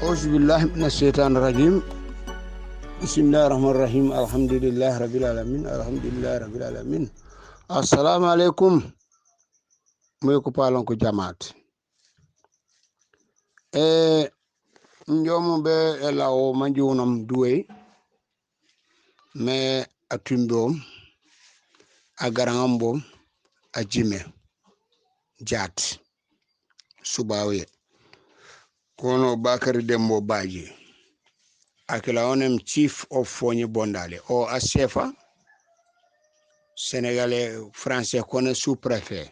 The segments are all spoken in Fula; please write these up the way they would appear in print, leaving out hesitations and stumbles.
أعوذ بالله من الشيطان الرجيم بسم الله الرحمن الرحيم الحمد لله رب العالمين الحمد لله رب العالمين السلام عليكم ميكو بالون كو جماعت نجوم be elawo manjunam duwe me atumbom agarangambom ajime jat subawe kono Bakary Dembo Badji akila onem chief of Fonyi Bondale o asefa sénégalais français kono sous-préfet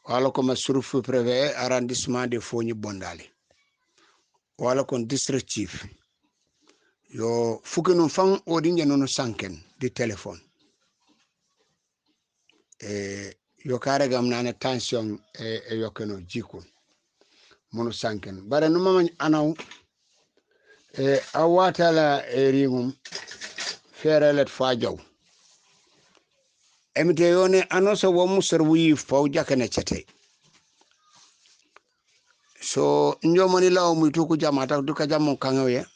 wala ko sous-préfet arrondissement de Fonyi Bondale wala kon district chief yo fukinu fan odi ñanono sanken di téléphone yo kare gam nane tension yokeno jikun mono sanken bare no mama anaw awatala ringum ferelet fa jaw emite yone anoso wo musar wi faw jakane chete so njomoni law muy tuku jamata duka jamon kangawe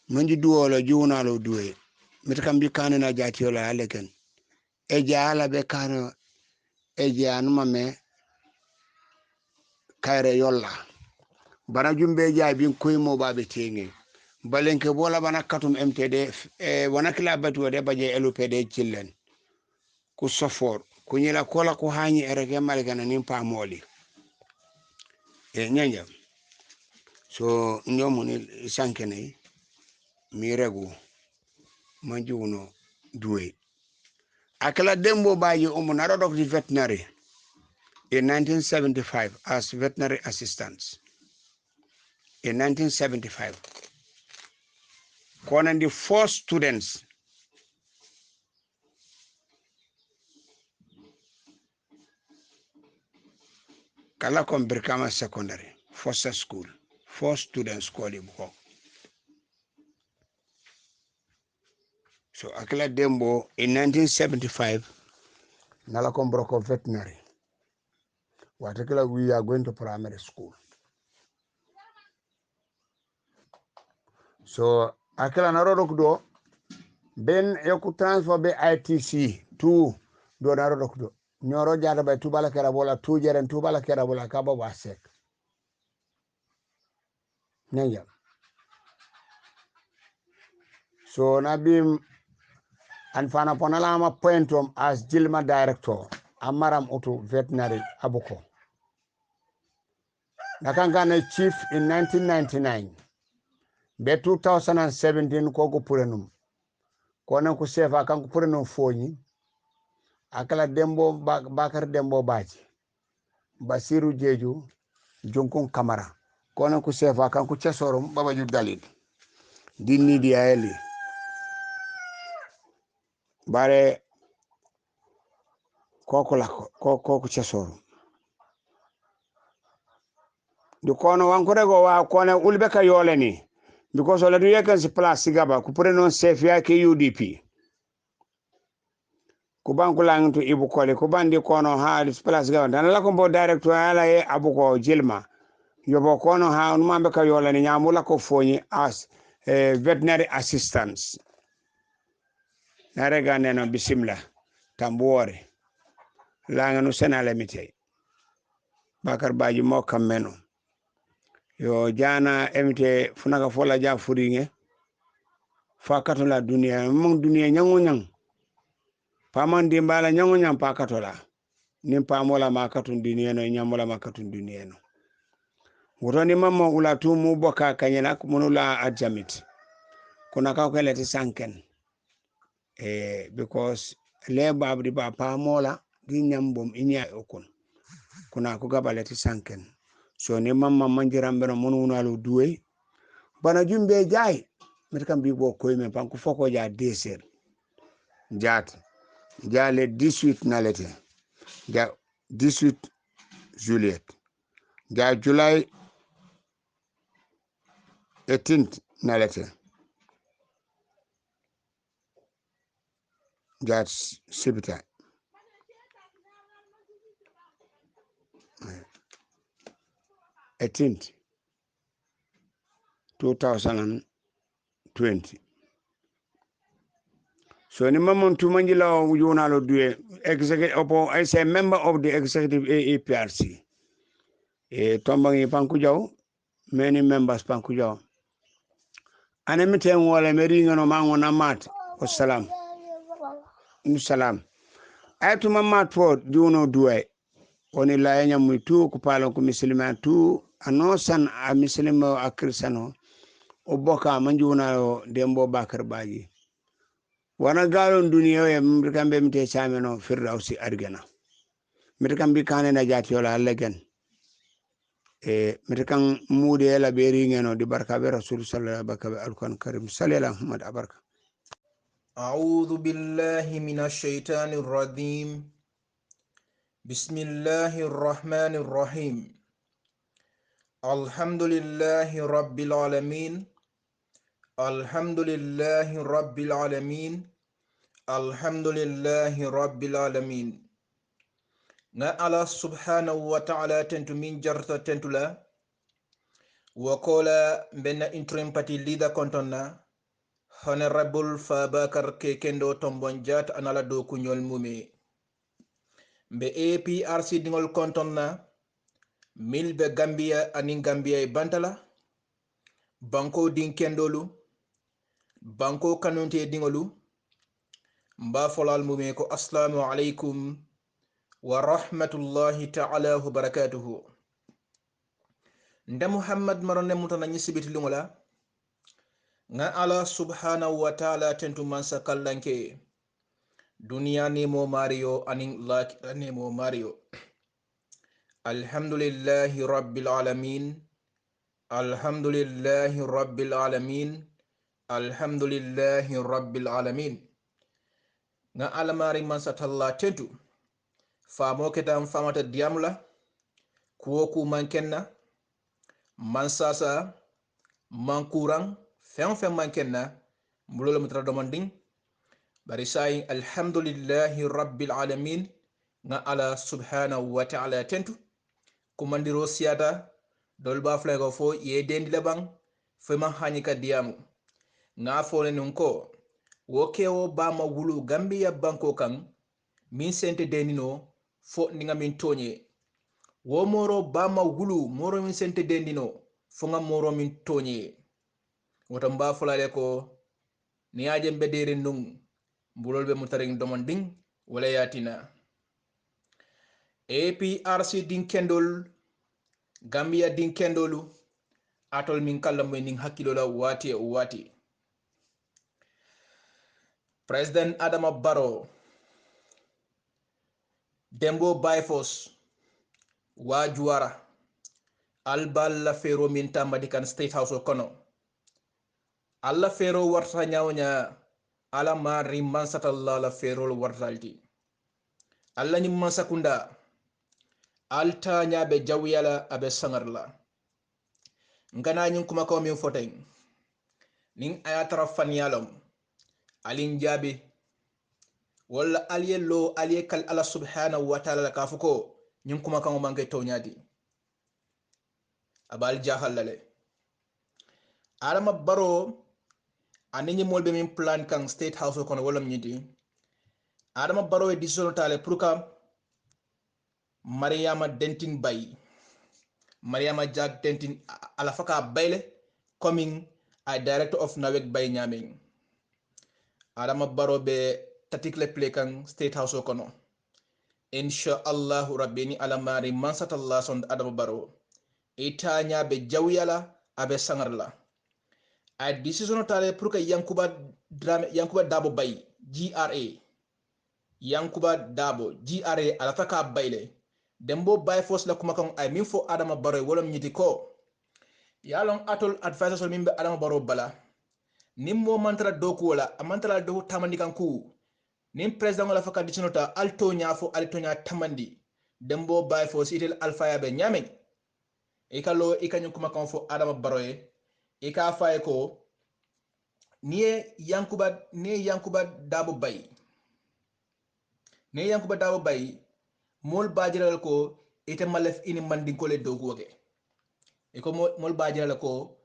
manji duwola juunalo duwe mit kambi kane na jatiola aleken e jaala be kano e jaanuma me kayre yolla bana jumbe jaay bin koymo babe tenge balenke bola bana katum mtd wana kila batu de baje lupd chillen ku sofor ku nyila kola ku hani erege malgana nimpa moli nyanya so nyomuni sankene mi regu manjuno duwe akala Dembo Badji umunaro dok di veterinary in 1975 as veterinary assistant in 1975 konan the 4 students kala kon Brikama secondary foster school 4 students koli buko so akala Dembo in 1975 nala kon broko veterinary watakala we are going to primary school so akala narodok do ben yoku transfer be ITC 2 do narodok do nyoro jada bay tubala kera bola 2 jeren tubala kera bola kaba wasek nyanya so nabim anfana ponalama pointom as Jilma director amaram utu veterinary abuko nakangana chief in 1999 be 2017 koko purenum konan ku sefa kan ku purenum Fonyi akala Bakary Dembo Badji Basiru Jeju Jonkun Kamara konan ku sefa kan ku cesorum Baba Ju Dalil dinni di ayeli bare koku cesorum du kono wankure go wa kono ulbe ka yoleni because ole du yeken si place sigaba ku purenon sefia ke UDP ku banku langitu ibu kole ku bandi kono ha place gawa dan la ko bo director ala e abuko Jilma yobo kono ha numambe ka yolani nyamula ko Fonyi as veterinary assistants narega neno bisimla tambuore langanu senale mitey Bakary Badji mo kameno yo jana emite funaka fola ja furinge fa katola dunia mong dunia nyango nyang paman dimbala nyango nyang pa katola nim pa mola ma katun dunia no nyamola ma katun dunia no wotoni mamma ula tu mu boka kanyena kumunula adjamit kuna ka ko leti sanken because le babdi ba pa mola di nyambom inya okun kuna ko gabaleti sanken so ni mamma manjirambe no mununalu duwe bana jumbe jaay mit kam bi bo koy men pan ko foko ja deser jat jale 18 nalete ja 18 juillet ja july 18 nalete ja sibita 18 2020. So ni mamon tumanjila wujunalo duwe executive opo I say member of the executive APRC. Tombangi Pankujaw, many members Pankujaw. Anemite wala meringa no mango na mat. Wassalam. Salam. Ayatu mamat for juno duwe. Oni la enya muitu kupalo ku muslima tu anosan a muslima a kristano oboka manjuna dembo bakar baji. Wana galon duniya ya mrikambe mte chameno firdausi argana. Mrikambi kane na jati yola alegen. Mrikan mude la beri ngeno di barka be rasul sallallahu alaihi wasallam alquran karim sallallahu muhammad abarka. أعوذ بالله من الشيطان الرجيم بسم الله الرحمن الرحيم الحمد لله رب العالمين الحمد لله رب العالمين الحمد لله رب العالمين na ala subhanahu wa ta'ala tentu min jarta tentula wakola benna interim party leader kontonna Honorable Fabakar Kekendo Tombonjat anala do kunyol mume mbe APRC dingol kontonna milbe Gambia anin Gambia e bantala banko din kendolu banko kanunte dingolu mba folal mume ko assalamu alaikum wa rahmatullahi ta'ala wa barakatuhu nda Muhammad marone mutana nyisibiti lungola nga ala subhanahu wa ta'ala tentu mansa kallanke dunia nemo mario anin lakira nemo mario alhamdulillahi rabbil alamin alhamdulillahi rabbil alamin alhamdulillahi rabbil alamin nga alamari mansa talla tentu famo ketam famata diamla kuwoku mankenna mansasa mankurang fen mankenna mbulolo mitra domanding bari sai alhamdulillahi rabbil alamin nga ala subhanahu wa ta'ala tentu kumandiro siata dolba flego fo ye dendi labang fema hanika diamu nga fone nunko wokewo bama wulu Gambia banko kan min sente denino fo ninga min tonye wo moro bama wulu moro min sente dendino fo nga moro min tonye woto mba fulale ko ni ajem bedere nung mbulol be mutaring domanding wala yatina APRC din kendol Gambia din kendolu atol min kala moy ning hakkilo la wati President Adama Barrow Dembo Bayfos wajuara albal la fero min tambadi kan State House o kono alla fero warta nyawnya ala mari mansatalla la fero wartalti alla ni mansakunda alta nyabe jawyala abe sangarla ngana nyum kuma ko min foteng ning ayatara fanyalom alin jabi wala aliyello aliyekal ala subhanahu wa ta'ala kafuko nyum kuma kan manke tonyadi abal jahallale Adama Barrow aninyi molbe min plan kan State House kono wala mnyidi Adama Barrow e decision tale pour ka Mariama Dentin Bay Mariama Jag Dentin ala faka bayle coming a director of Nawek Bay Nyaming Adama Barrow be tatikle play kan State House kono insha Allahu rabbini ala mari mansatalla son Adama Barrow ita nyabe jawyala abe sangarla a decision tale pour que Yankuba Dabo Bay GRA Yankuba Dabo GRA ala faka bayle dembo bay force la kuma kan ay min fo Adama Barrow wolom nyiti ko yalon atol advisor min be Adama Barrow bala nimmo mantra doku wala amantara do tamandi kan ku nim president la faka decision ta alto nya tamandi dembo bay force itel alpha ya be nyame e kalo e kanyum kuma kan fo Adama Barrow e ka fay ko niye Yankuba Dabo Bay mol bajiral ko ite malef ini mandin ko le dogoge e ko mol bajiral ko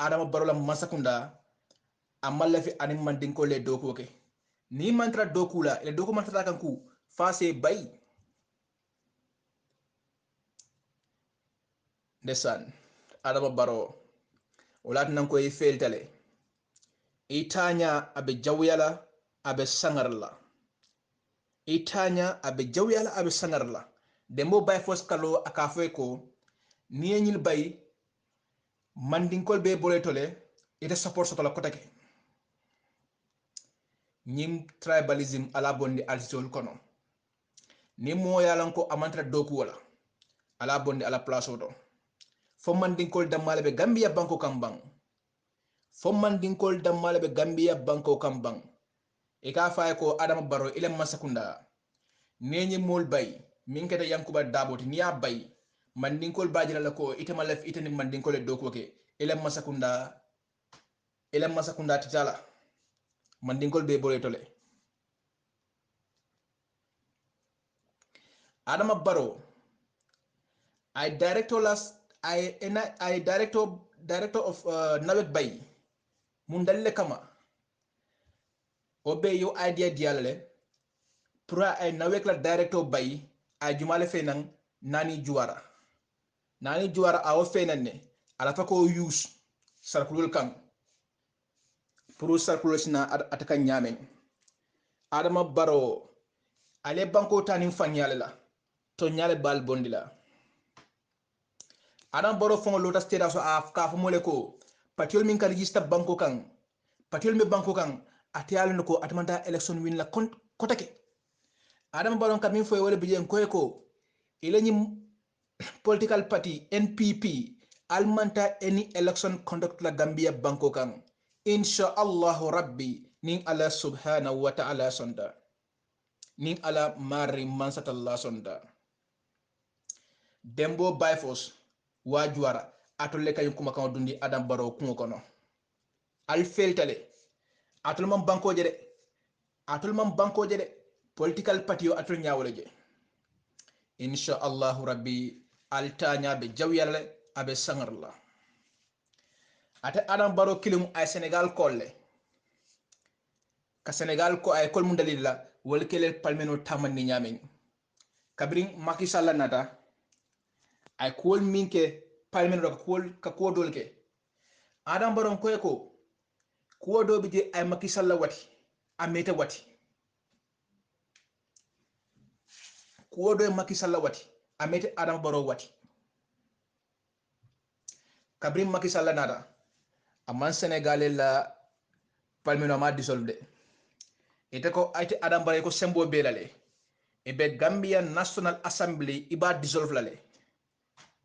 adama baro la masakunda amalla fi anim mandinko le doko ke ni mantra doku la le doko mantra kan ku fase bay ndesan adama baro wala nan koy feltale itanya abe jawyala abe sangarla itanya abe jawyala abe sangarla dembo bay fos kalo akafoy ko niyenyil bay mandinkol be boletole ite support sotola kotake ñing tribalism ala bondi alsol kono ni mo yalan ko amantra doku wala ala bondi ala place oto fo mandinkol dammale be gambia banko kambang fo mandinkol dammale be gambia banko kambang e ka fay ko adama baro ile masakunda neñi mol bay min kete yankuba daboti niya bay mandinkol bajira la ko itama lef itani mandinkol doku ke ile masakunda titala mandinkol be boletole adama baro I director of Nawek Bay mundalle kama obe yo idea dialale pour ay Nawek la director bay ay jumale fenan nani juara awo fenan ne ala fa ko use sarkulul kan pour sarkulul sina ataka nyamen adama baro ale banko tanin fanyale la to nyale bal bondila adam baro fon lota steda so af ka fo mole ko patiol min ka register banko kan patiol me banko kan atiyal ko atmanta election win la kotake adam baro kam min foy wala bijen ko ile ñi political party NPP almanta any election conduct la Gambia banko kan insha Allah rabbi nin ala subhanahu wa ta'ala sonda nin ala mari mansatalla sonda dembo byfos wajuara atolle kay kuma kan dundi adam baro kungo kono al feltale atol man banko jede political party yo atol nyaawole je insha Allah rabbi al tanya be jawyale abe sangarla ate adam baro kilim ay senegal kolle ka senegal ko ay kol mun dalila wal kele palmeno tamani nyamen kabrin Macky Sall nata ay kol minke palmeno ka ko dolke adam baron ko ko do bi je ay Macky Sall wati amete wati ko do Macky Sall wati amete adam baro wati kabrin Macky Sall nata amman Sénégalais la palmeno ma dissolve ite ko ayti adam bare ko sembo belale ibe Gambia National Assembly iba dissolve lale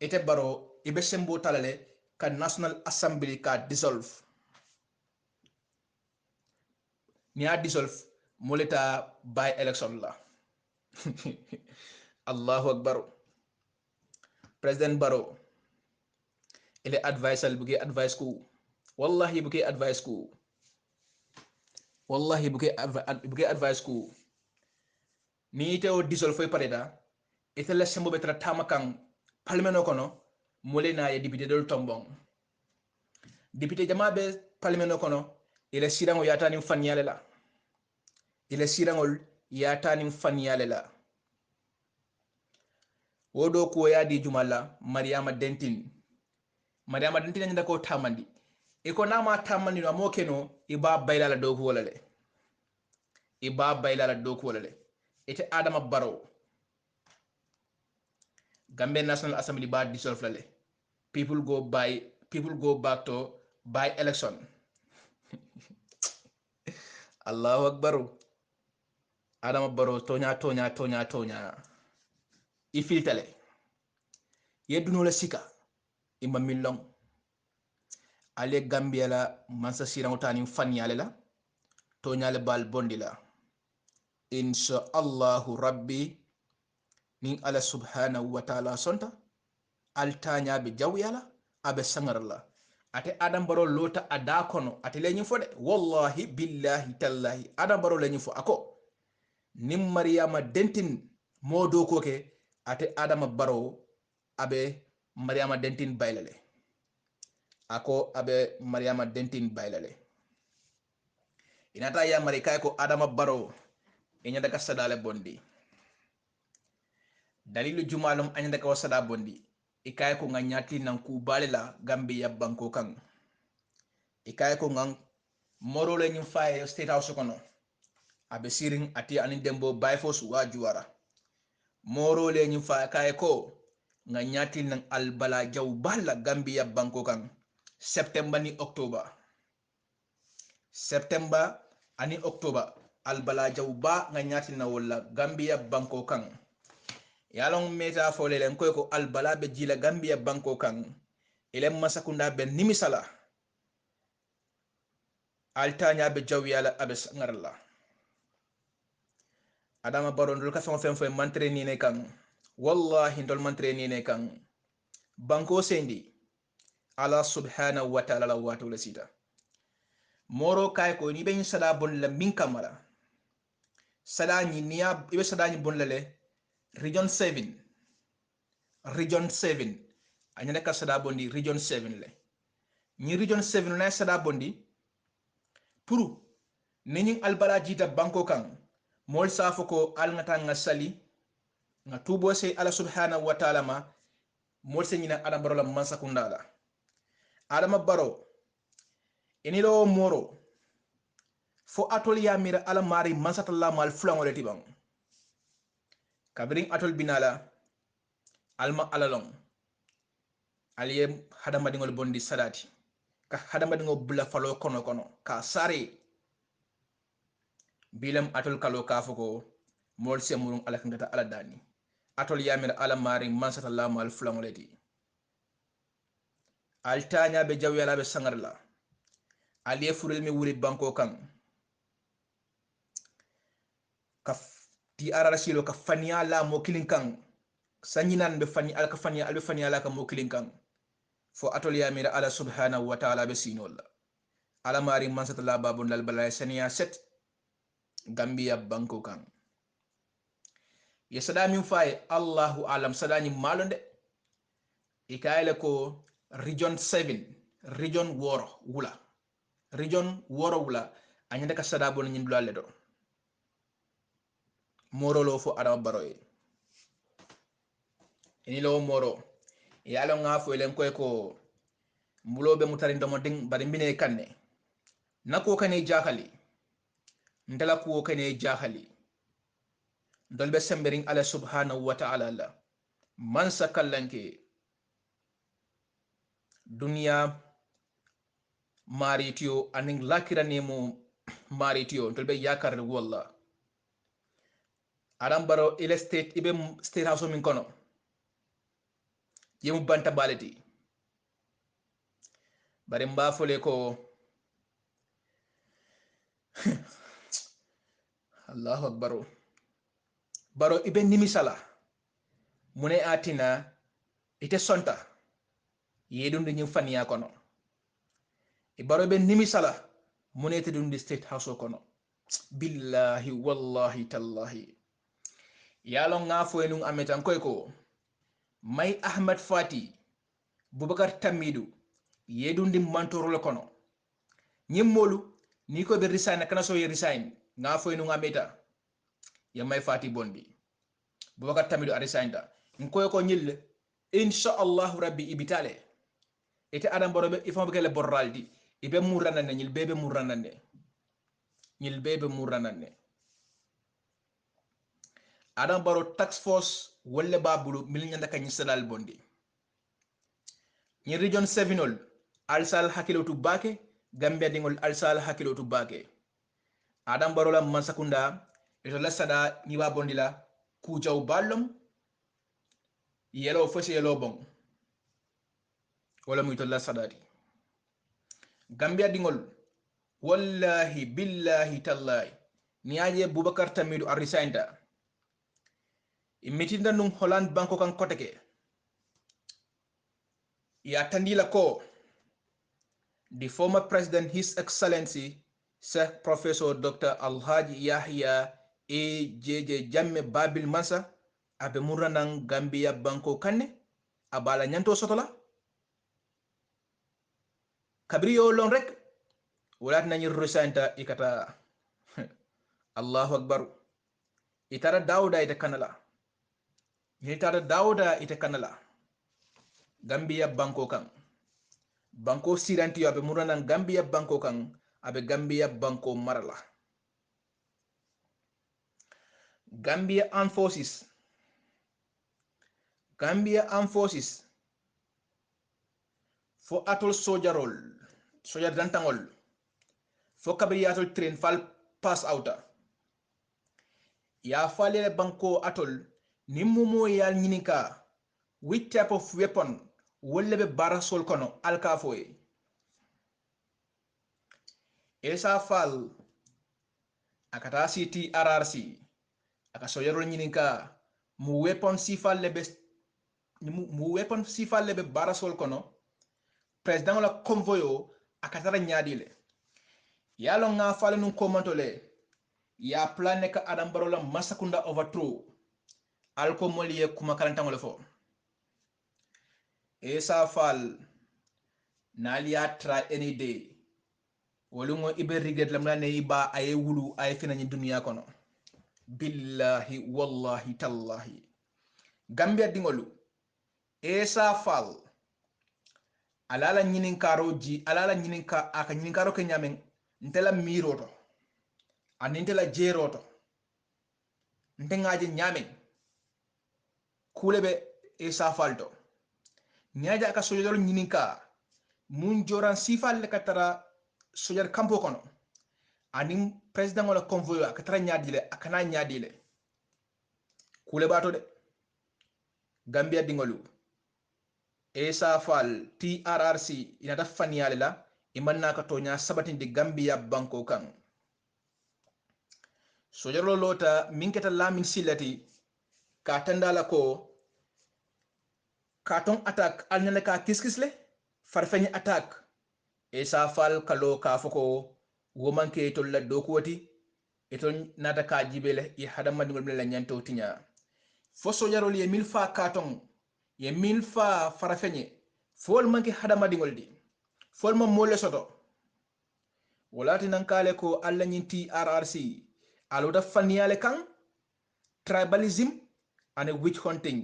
ite baro ibe sembo talale ka National Assembly ka dissolve ni a dissolve moleta by election la Allahu akbar President Barrow ile advice buke advice ku wallahi buke advice ku wallahi buke advice ku ni te o dissolve foy pareda ite la sembo betra tamakan palmeno kono molena ye député dol tombong député jama be palmeno kono ile sirango yatani fanyale la ile sirangol yatani fanyale la wodo ko yadi jumala Mariama Dentin nyanda ko tamandi e ko nama tamandi no mo keno iba baylala do ko wolale ite Adama Barrow Gambia National Assembly ba dissolve lale people go back to by election Allahu akbar Adama Barrow tonya ifiltale yeduno la sika imba millong ale Gambia la mansa sirangutani fanyale la tonyale bal bondila insha Allahu rabbi nin ala subhanahu wa ta'ala sonta altanya be jawyala abe sangarla ate Adam Barrow lota ada kono ate leñi fode wallahi billahi tallahi Adam Barrow leñi fo ako nim Mariama Dentin modo koke ate Adama Barrow abe Mariama Dentin baylale ako abe mariama dentin baylale inata ya mari kay ko adama baro inyanda ka sadale bondi dalilu jumalum anyanda ka wasada bondi ikay ko nga nyati nan ku balela gambia banko kan ikay ko ngang moro le nyum faye state house kono abe siring ati anin dembo bayfos wa juara moro le nyum faye kay ko nga nyati nan albala jaw balla gambia banko kan september ni october albala jaw ba nga nyati na wala gambia banko kan yalon meta fole len koy ko albala be jila gambia banko kan ilem masakunda be nimisala altanya be jaw yala abe ngarla adama baron dul ka fen mantre ni ne kan wallahi ndol mantre ni ne kan banko sendi ala subhanahu wa ta'ala la watu la sita moro kay ko ni ben sada bon la min kamara sada ni niya ibe sada ni bon la le region 7 anyane ka sada bondi region 7 le ni region 7 na sada bondi puru nini albala jita banko kan mol safo ko al ngata nga sali nga tubo se ala subhanahu wa ta'ala ma mol se nyina adam baro la mansa kundala adama baro enilo moro fo atol ya mira ala mari mansata la mal flango le tibang kabring atol binala alma alalong aliye hadama dingol bondi sadati ka hadama dingol bula falo kono ka sare bilam atol kalo ka foko mol se murun ala ngata ala dani atol ya mira ala mari mansata la mal flango le ti altanya be jawyala be sangarla aliye furel mi wuri banko kan ka ti arara silo ka fania la mo kilin kan sanyinan be fani al ka fania al be fania la ka mo kilin kan fo atol ya mira ala subhanahu wa ta'ala be sinol ala mari mansata la babun lal balay sania set gambia banko kan ya sadami fay allahu alam sadani malonde ikayle ko region 7 region woro wula anyande ka sada bon nyin dulalle do moro lo fo adama baroye ini lo moro yalo nga fo len koy ko mbulobe mutari ndomo ding bari mbine kanne nako kane jakali ndala ko kane jakali dolbe sembering ala subhanahu wa ta'ala la man sakallanke dunya maritiyo aning lakira nemo maritiyo dolbe yakar walla adam baro ile state ibe state house min kono yemu banta baleti bare mba fole ko Allahu akbar baro ibe nimisala mune atina ite sonta yedunde nyim faniya kono e baro ibe nimisala mune te dundi state house kono billahi wallahi tallahi yalo ngafo enun ametan koy ko may ahmad fati bubakar tamidu yedundi mantoro kono nyemmolu ni ko be resign kana so ye resign ngafo enun ameta ya may fati bondi bubakar tamidu a resign da nkoy ko nyille insha Allah rabbi ibitale ite adam borobe ifon be kele borraldi ibe muranane nyil bebe muranane adam baro tax force wolle babulu mil nyanda kany salal bondi ni region 7ol alsal hakilotu bake gambia dingol alsal hakilotu bake adam baro la mansakunda ito la sada ni ba bondi la ku jaw ballom yelo fose yelo bon wala muy to la sadati gambia dingol wallahi billahi tallahi ni aje bubakar tamidu arisainda imitinda nung Holland banko kan koteke ya tandila ko the former president his excellency sir professor dr alhaji yahya AJJ jamme babil mansa abe muranan gambia banko kanne abala nyanto sotola kabri yo lon rek walat nañu resanta ikata Allahu akbar itara Dauda ite kanala itara Dauda ite kanala Gambia banko kan banko siranti abe muranan Gambia banko kan abe Gambia banko marala Gambia Armed Forces fo atol soja dantangol fo kabri atol train fal pass outa ya falele banko atol nimmumo yal nyinika which type of weapon wolle be barasol kono alkafoye esa fal akata city RRC aka sojarol nyinika mu weapon sifalle be barasol kono president la convoyo akatara nyaadile yalo nga fale nun komantole ya plan ka Adam Barrow la masakunda overthrow alko moliye kuma kalantangole fo esa fal nalia try any day wolungo ibe regret lam ne iba ay wulu ay finañi dunya kono billahi wallahi tallahi Gambia dingolu esa fal alala nyininkaro ke nyamen ntela miroto anintela jeroto ntengaje nyamen kulebe esa falto nyaja aka sojol nyininka mun joran sifal le katara sojar kampo kono anim president wala convoy akatara akana nyadile kule bato de Gambia dingolu esa fal TRRC inata faniyale la imanna ka tonya sabatin di Gambia banko kan sojaro lota minketa lamin silati ka tandala ko katon attack alnene ka kiskisle farfani attack esa fal kalo ka foko womanke to la dokuwati eton nata ka jibele e hadama dingol la nyanto tinya fo sojaro li mil fa katon ye mil fa farafenye fol manki hadama dingol di fol ma mole soto wolati nankale ko alla nyinti RRC aloda faniyale kan tribalism and witch hunting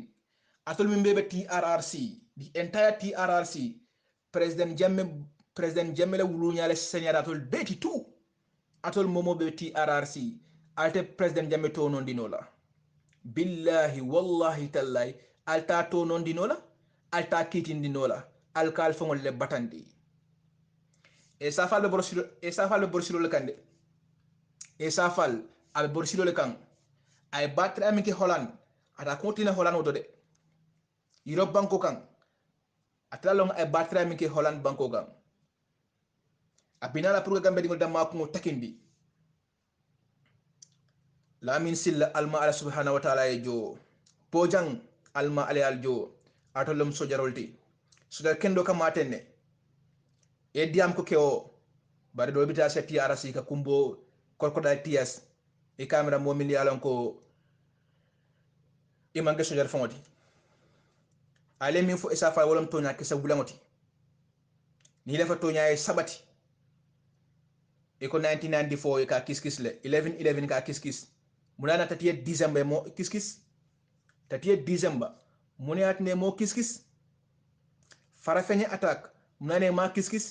atol min bebe TRRC the entire TRRC president jamme la wulu nyale senyara atol 82 atol momo be TRRC alte president jamme to non dinola billahi wallahi tallahi alta to non dinola alta kitin dinola alkal fongol le batandi e safal be borsilo le kande e safal al borsilo le kan ay batre amiki Holland ata continue Holland woto de Europe banko kan atalong ay batre amiki Holland banko kan abinala pour gambe dingol damma ko takindi lamin silla alma ala subhanahu wa ta'ala e jo pojang alma ale aljo atolum sojarolti sudar kendo kamatenne e diam ko kewo bare do bita se TRC ka kumbo korkoda TS e camera mo min yalon ko imange sojar fongoti ale min fo isa fa wolom tonya ke sa bulangoti ni lefa tonya e sabati e ko 1994 e ka kiskis le 11 ka kiskis munana tatiye December mo kiskis tatiye December munat ne mo kiskis farafenye attack munane ma kiskis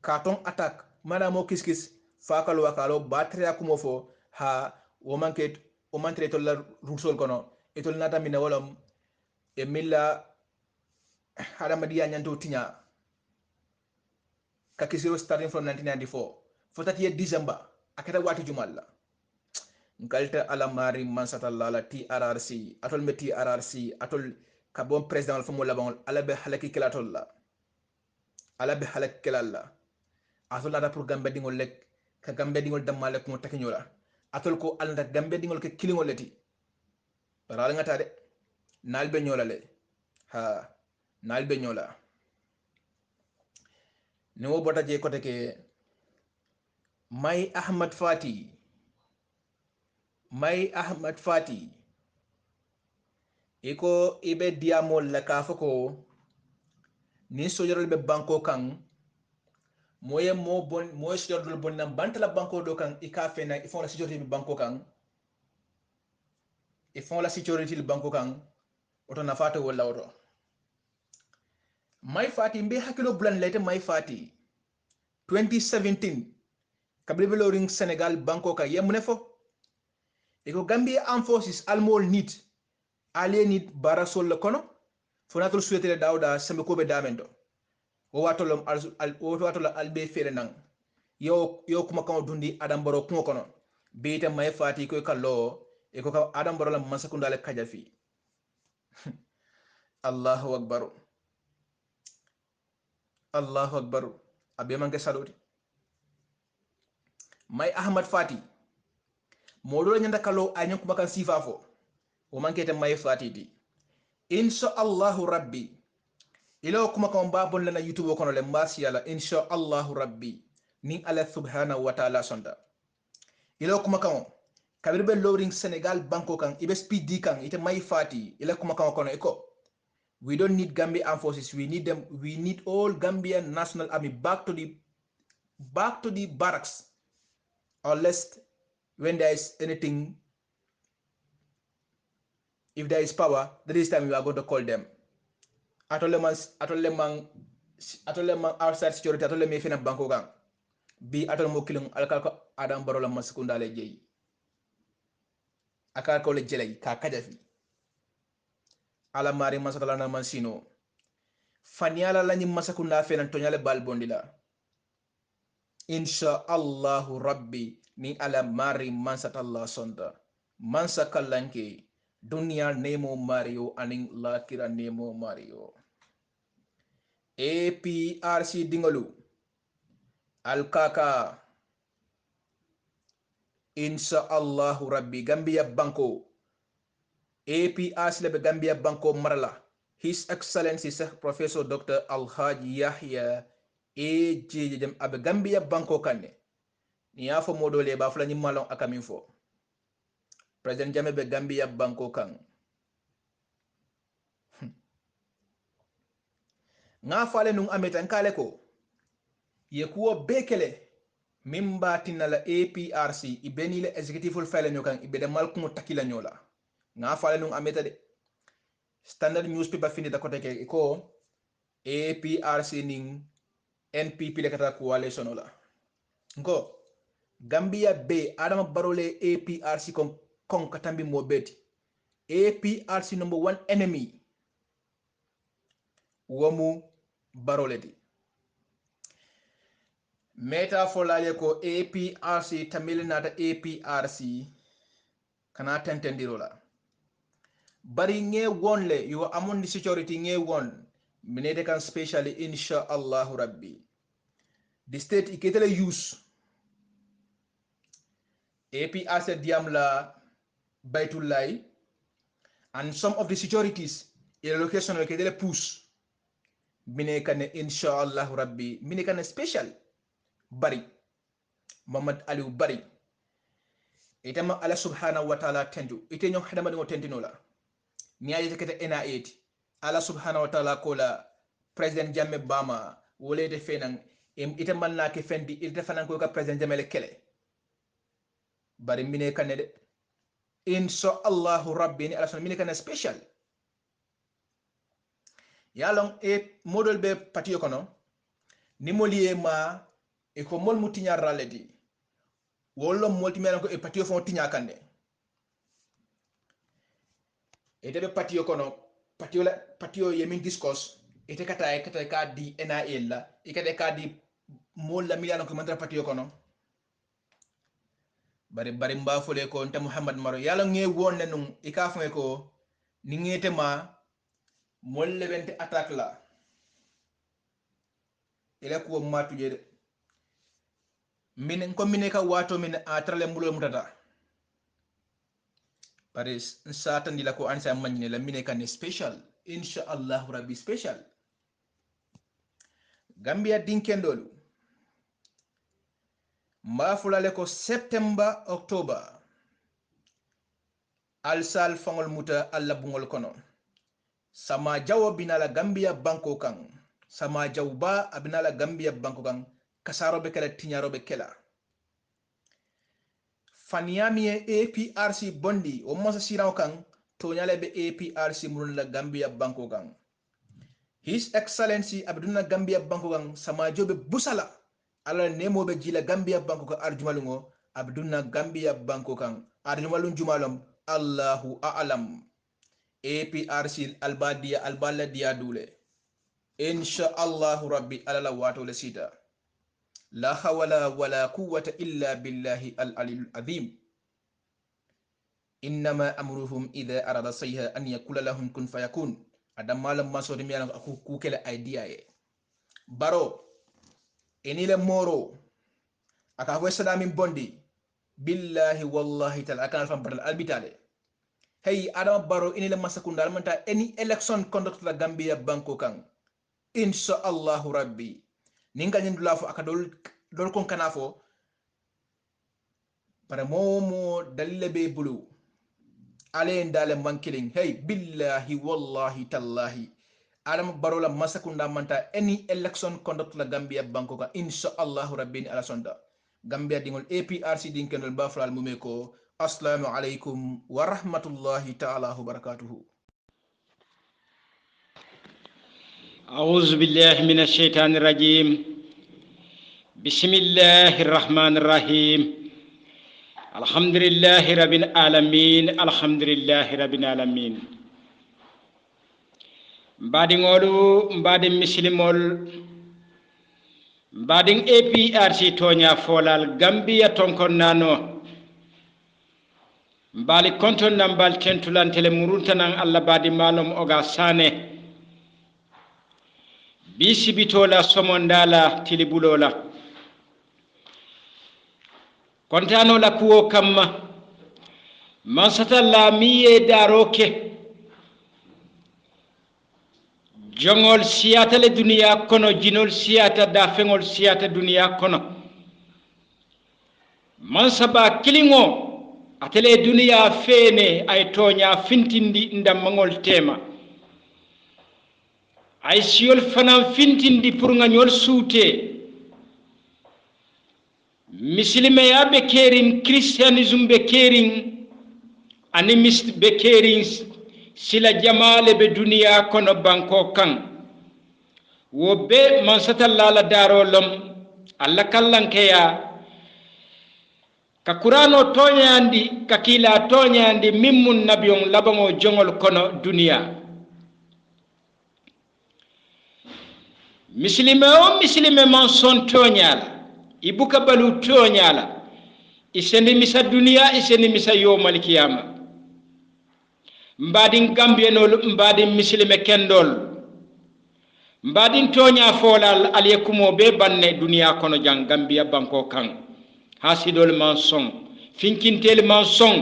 katon attack mana mo kiskis fakal wakalo battery akumo fo ha o mantre to la rusol kono etol nata mina wolom e milla hada madiya nyanto tinya ka kisiro starting from 1994 fotati December akata wati jumalla ngalta alamari mansata la TRRC atol me TRRC atol ka bon president fo mo labon alabe halaki kelatol la alabe halaki kelalla atol nata pour gambe dingol lek ka gambe dingol damale ko takinyola atol ko alnda gambe dingol ke kilingol leti paral ngata de nalbe nyola le ha nalbe nyola ni wo bota je kote ke Mai Ahmad Fati iko ibe diamol la ka foko ni sojarol be banko kan moye mo bon moye security dol bon nan bantala banko do kan ika fena ifon la security bi banko kan ifon la security banko kan oto nafata wala oto may fati mbe hakilo bulan lete may fati 2017 kabile loring Senegal banko ka yemune fo eko Gambia Armed Forces almol nit ale nit barasol le kono fonatul suetele dawda sembe ko be damendo o watolom o watol albe fere nang yo kuma kan dundi adam baro ko kono beete may fati ko kallo e ko adam baro la masakundale kajafi Allahu akbar Allahu akbar abe manke saloti may Ahmad Fati modo nyanda kallo anyon kuma kan sifa fo o manke te may fati di insha Allahu rabbi ilo kuma kan babon lana YouTube kono le masi yala insha Allahu rabbi nin ala subhanahu wa ta'ala sonda ilo kuma kan kabirbe lowring Senegal banko kan ibe speed di kan ite may fati ila kuma kan kono eko we don't need Gambia Armed Forces, we need them, we need all Gambian National Army back to the barracks, unless when there is anything, if there is power, this time we are going to call them. Atole man outside security, atole me fina banko gang. Bi atole mo killing alkalko adam barola maskunda le jeyi. Akalko le jelay ka kajafi. Ala mari masatala na mansino. Fanyala la nyi masakunda fena tonyale balbondila. Insha Allahu rabbi ni ala mari mansatalla sonda. Mansa kallanke dunia nemo Mario aning lakira nemo Mario. APRC dingolu alkaka insha Allahu rabbi Gambia Banko APRC lebe Gambia Banko marala His Excellency Professor Dr. Alhaji Yahya AJ jam abe Gambia Banko kanne ni yafo modo le ba fula malon akamin fo President Jammeh be Gambia Banko kan nga fale nun ametan kale ko ye kuwo bekele mimba tinala APRC ibeni le executive file nyokan ibede malkumo takila nyola nga fale nun ameta de standard newspaper fini da kote ke ko APRC ning NPP le kata coalition ola ngo Gambia be Adama Barole APRC kon katambi mo beti APRC number 1 enemy womu Barole di meta folale ko APRC tamil nata APRC kana tentendirola bari nge wonle yo amondi security nge won minede kan specially insha Allahu rabbi the state iketele use APRC diam la Baitullah and some of the securities in location iketele push mine kan insha Allahu rabbi mine kan special bari Muhammad Aliou bari itama ala subhanahu wa ta'ala tenju ite nyong hadama ngo tentinola ni ayete kete NIA ala subhanahu wa ta'ala kola President Jammeh Bama wolete fenan ite manna ke fendi ite fanan ko ka President Jammeh le kele bari mine kanede insha Allahu rabbi ni ala sun mine kan special yalong model be patio kono ni molie ma e ko mol mutinya raledi wollo multimedia ko e patio fon tinya kande e debe patio kono patio yemin discourse ete kata ka di NIA la e kata ka di mol la milano ko mantra patio kono bari mba fole ko nta Muhammad Maro yalla nge wonne num e ka fon ko ni ngete ma mol le bente attaque la ele ko matu jede minen ko mine ka wato min a trale mulol mutata paris satandi la ko ansa manine la mine kan special insha Allah rabbi special Gambia dinkendolu mafulale ko September October alsal fangol muta alla bungol kono sama jawo binala Gambia Banko kan sama jawba abinala Gambia Banko kan kasaroɓe kela tiñaroɓe kela faniyami e APRC bondi o mosa siraw kan toñale be APRC murun la Gambia banko kan His Excellency abduna Gambia banko kan samajoɓe busala ala nemoɓe jila Gambia banko kan arjumalungo abduna Gambia banko kan arjumalun jumalom Allahu a'lam APRC albala dia dule insha Allahu rabbi alala wato le sita la hawla wala quwwata illa billahi al-aliyyil azim innama amruhum idha arada sayha an yakula lahum kun fayakun adam malam masodi mi ala ku kele idea e baro enile moro aka ko salamin bondi billahi wallahi tal aka fam batal albitale hey adam baro enile masakunda manta any election conduct la Gambia banko kan insha Allahu rabbi ninga nyindula fo aka dol kon kana fo para momo dalile be bulu ale ndale mankiling hey billahi wallahi tallahi adam barola masakunda manta any election conduct la Gambia banko ka insha Allahu rabbi ala sonda Gambia dingol APRC dinkendol bafral mumeko assalamu alaikum wa rahmatullahi ta'ala wa barakatuhu أعوذ بالله من الشيطان الرجيم بسم الله الرحمن الرحيم الحمد لله رب العالمين الحمد لله رب العالمين بعدين أولو بعدين مسلمول بعدين APRC تونيا فولال غامبيا تونكون نانو بالي كونتون نمبال تنتولان تلمورونتنان الله بعد مالوم أوغا سانه bisibitola somondala tilibulola kontano la kuwo kamma mansata la miye daroke jongol siyata le duniya kono jinol siyata dafengol siyata duniya kono mansaba kilingo atele duniya fene ay tonya fintindi ndamangol tema ay siyol fanan fintindi pour nga ñol suute muslime ya be kerin christianisme be kerin animiste be kerin sila jamale be duniya kono banko kan wo be man satallala darolom alla kallankeya ka qur'ano toñandi ka kila toñandi mimmun nabiyon labango jongol kono duniya misilime o misilime man son toñala ibuka balu toñala iseni misa duniya iseni misa yawmal qiyama mbadin gambienol mbadin misilime kendol mbadin toña folal aliyekumo be banne duniya kono jang gambia banko kan hasidol man son finkintel man son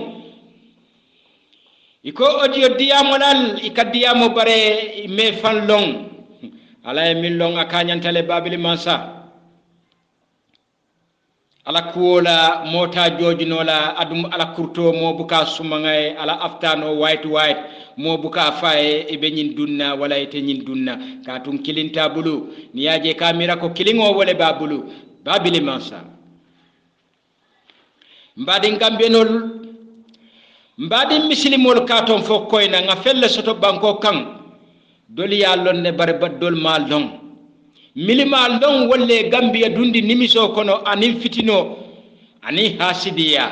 iko audio diyamolal ikadiyamo bare me fan long ala e millon akanyantale babili mansa ala kuola mota jojinola adum ala kurto mo buka sumangay ala aftano white mo buka faye e be nyin dunna wala ite nyin dunna ka tun kilinta bulu niyaje kamera ko kilingo wala babulu babili mansa mbadi ngambenol mbadi muslimol katon fo koyna nga felle soto banko kan doli ya lonne bare baddol mal don milimal don wolle Gambia dundi nimiso kono anin fitino anin hasidiya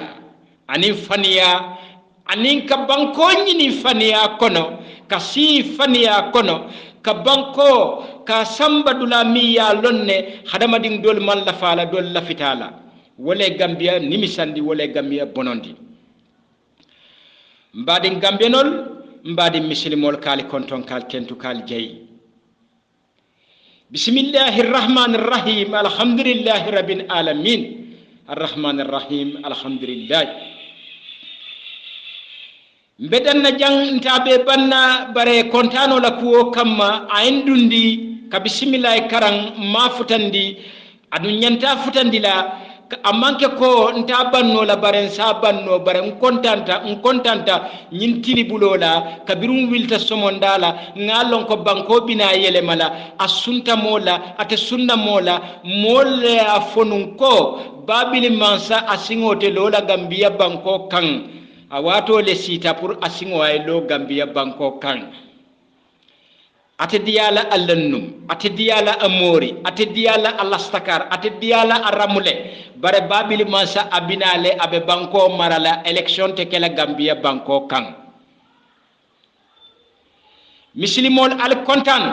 anin faniya anin ka banko nyini faniya kono ka si faniya kono ka banko ka samba dula miya lonne hadamadin dol man la fala dol la fitala wolle Gambia nimisandi wolle Gambia bonondi mbadi gambenol mbadi muslimol kali konton kal tentu kal jey bismillahir rahmanir rahim alhamdulillahi rabbil alamin arrahmanir rahim alhamdulillah mbedanna jang ntabe banna bare kontano la kuwo kamma ayendundi ka bismillah karang ma futandi adu nyanta futandi la amanke ko nta banno la baren sa banno baren kontanta nyin tili bulola kabirum wilta somondala ngalon ko banko bina yele mala asunta mola ate sunna mola molle afonun ko babili mansa asingote lola gambia banko kan awato le sita pour asingo ay lo gambia banko kan ate diyala allannum ate diyala amori ate diyala alastakar ate diyala aramule bare babili mansa abinale abe banko marala election te kala gambia banko kan muslimol al kontan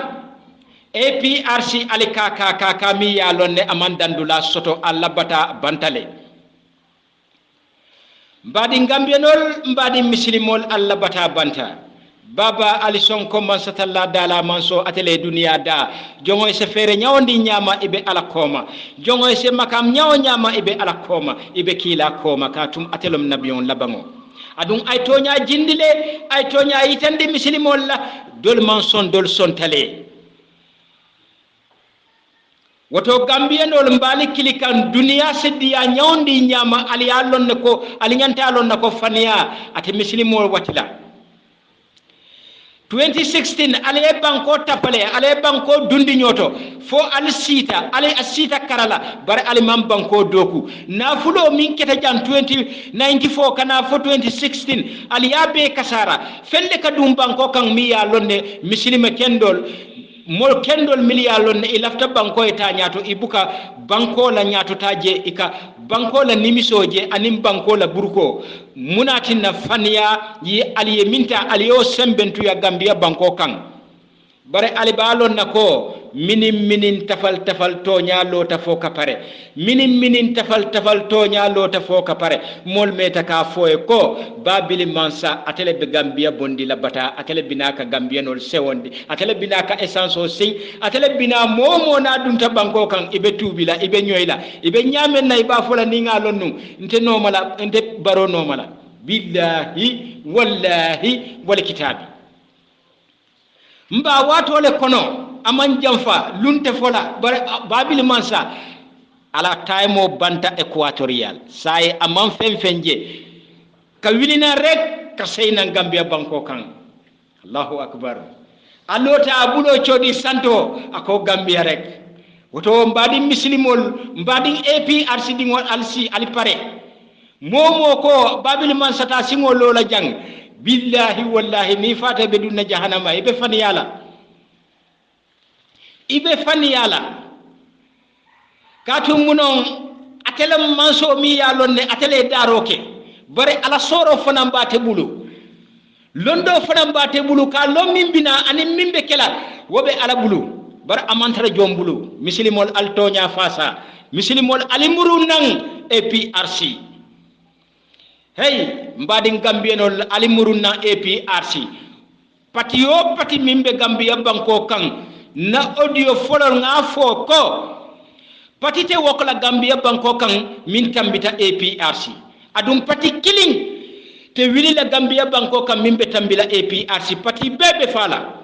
APRC al kaka mi yalonne amandandula soto alla bata bantale mbadi gambianol mbadi muslimol alla bata banta baba ali sonko man satalla dala manso atele dunia da jongoy se fere nyawndi nyama ibe ala koma jongoy se makam nyaw nyama ibe ala koma ibe kila koma katum atelum nabiyon labango adun ay tonya jindile ay tonya yitande muslimol la dol manson dol sontale woto gambianol mbali kilikan dunia seddiya nyawndi nyama ali yallon ko ali nyanta lon ko faniya ate muslimol watila 2016 ale banko tapale ale banko dundi nyoto fo al sita ale asita karala bare ale mam banko doku na fulo min keta jan 2094 kana fo 2016 ali yabe kasara felle ka dum banko kan mi ya lonne muslima kendol mol kendol miliya lonne ilafta banko e ta nyato ibuka banko la nyato taje ika banko la nimisoje anim banko la burko munatin na faniya yi aliye minta aliyo sembentu ya gambia banko kan bare ali balon nako minin tafal tonya lota fo ka pare minin tafal tonya lota fo ka pare mol meta ka fo e ko babili mansa atele be gambia bondi la bata atele binaka gambia nol sewondi atele binaka essence o sing atele bina momo na dunta banko kan ibe tubila ibe nyoyla ibe nyamen na iba fola ninga lonnu nte no mala nte baro no mala billahi wallahi wal kitabi mba wato le kono aman jamfa lunte fola babili mansa ala taimo banta equatorial say aman fenfenje ka wilina rek ka seyna gambia banko kan allahu akbar alota abulo chodi santo ako gambia rek woto mbadi muslimol mbadi APRC dingol alsi ali pare momo ko babili mansa ta singol lola jang billahi wallahi ni fata be dunna jahannama ibe fani yala katum munon atelam manso mi yalonne atele daroke bare ala soro fana mbate bulu londo fana mbate bulu ka lommin bina anim mimbe kela wobe ala bulu bare amantara jombulu muslimol altonya fasa muslimol alimuru nang APRC hey mbadin gambienol alimuruna APRC pati mimbe gambia banko kan na audio folor nga fo ko patite wokla gambia banko kan min tambita APRC adum pati killing te wili la gambia banko kan mimbe tambila APRC pati bebe fala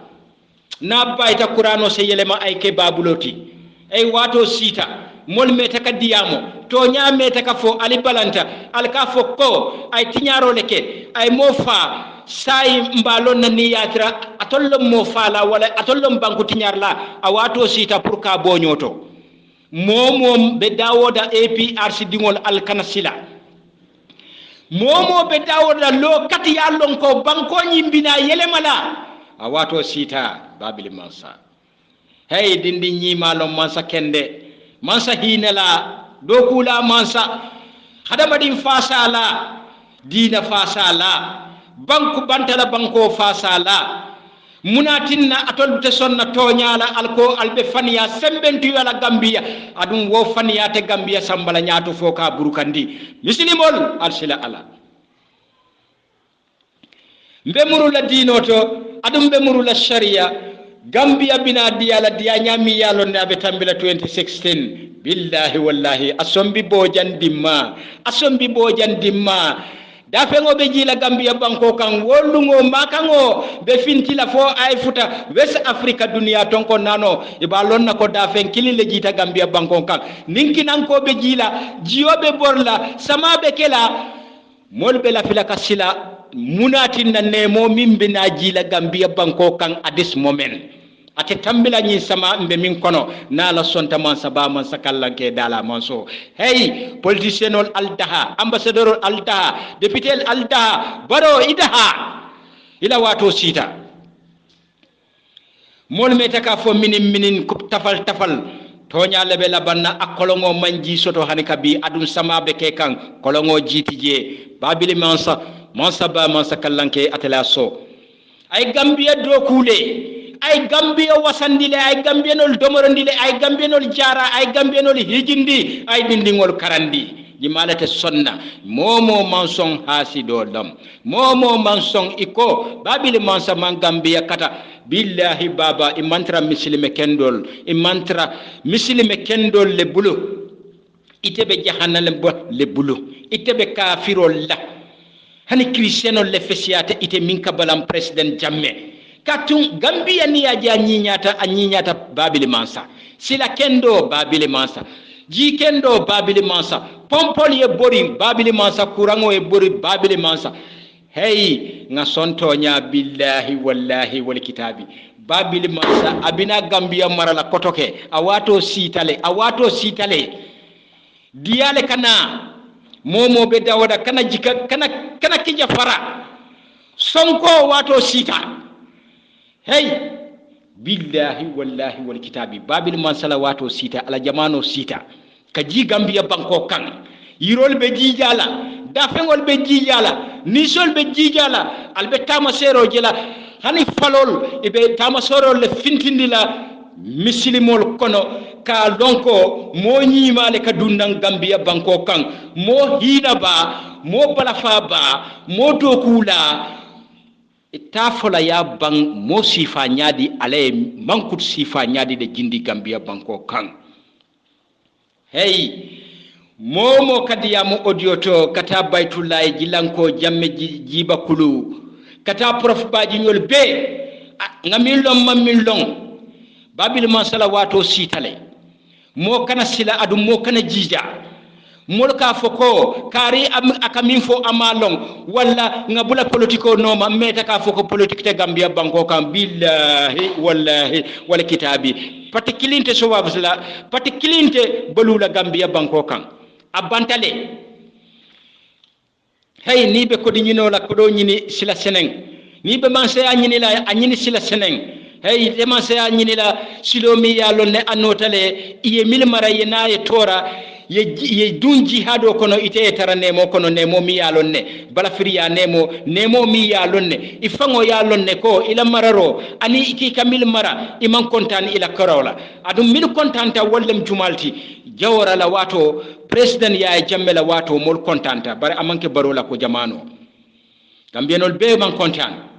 na bayta qur'ano se yelema ay ke babuloti ay wato sita mol meta ka diyamo to nyameta ka fo ali balanta al ka fo ko ay tinyaro leke ay mofa say mbalon na ni yatra atollo mofa la wala atollo banku tinyar la awato sita pour ka bonyoto momo be dawoda APRC dingol al kanasila momo be dawoda lo kat yallon ko banko nyimbina yelemala awato sita babili mansa hey dindi nyima lo mansa kende mansa hinala dokula mansa hadamadin fasala dina fasala banku bantala banko fasala munatinna atol te sonna toñala alko albe faniya sembentu wala gambia adum wo faniya te gambia sambala nyaato foka burukandi muslimol alsila ala mbemuru la dinoto adum mbemuru la sharia gambia bina diyala diya nyami yalo ne abe tambila 2016 billahi wallahi asombi bojan dimma da fengo be jila Gambia banko kan wolungo makango be fintila fo ay futa West Africa dunia tonko nano e ba lonna ko da fen kilile jita Gambia banko kan ninki nan ko be jila jiyobe borla sama be kela molbe la filaka sila munatin na nemo mimbe na jila Gambia banko kan at this moment ate tambila nyi sama mbe min kono na la sonta man saba man sakallanke dala manso hey politicien ol aldaha ambassadeur ol aldaha député aldaha baro idaha ila wato sita mol metaka fo minin tafal tonya lebe la banna akolongo manji soto hanika bi adun sama be ke kan kolongo jitije babili mansa ba man sakallanke atela so ay Gambia do kule ay Gambia wasandile ay Gambianol domorondile ay Gambianol jara ay Gambianol hijindi ay dindingol karandi jimalate sonna momo mansong hasido dam momo mansong iko babili mansa man Gambia kata billahi baba imantra muslime kendol le bulu itebe jahannam le bulu itebe kafirol la hani christianol le fesiate ite minka balam president jamme katun Gambia ni aja anyinyata babili mansa sila kendo babili mansa ji kendo babili mansa pompol ye bori babili mansa kurango ye bori babili mansa hey nga sonto nya billahi wallahi wal kitabi babili mansa abina Gambia marala kotoke awato sitale diale kana momo be dawada kana jika kana kija fara sonko wato sita hey billahi wallahi wal kitabi babil man salawato sita ala jamano sita kaji Gambia banko kan yirol be jijala dafengol be jijala nisol be jijala albe tamasero jela hani falol ibe tamasoro le fintindila muslimol kono ka donko mo nyimale ka dundan Gambia banko kan mo hina ba mo balafa ba mo dokula itafola ya bang mo sifa nyadi ale mankut sifa nyadi de jindi Gambia banko kan hey momo kadiya mo audio to kata baytulay jilanko jamme jiba kulu kata prof baji nyol be ngamin long babil man salawato sitale mo kana sila adu mo kana jija molka foko kari akamin fo amalong wala ngabula politiko noma meta ka foko politique te Gambia banko kan billahi wallahi wal kitabi patikilinte so wabsla patikilinte balula Gambia banko kan abantale hey ni be ko di nyino la ko do nyini sila seneng ni be man se anyini la anyini sila seneng hey de man se anyini la silomi ya lonne anotale iye mil mara yena ye tora ye dun jihado kono ite tara nemo kono nemo mi ya lonne bala firiya nemo mi ya lonne ifango ya lonne ko ila mararo ani iki kamil mara iman kontan ila karola adum mil kontanta wallem jumalti jawara la wato president ya jammela wato mol kontanta bare amanke barola ko jamano Gambianol be man kontan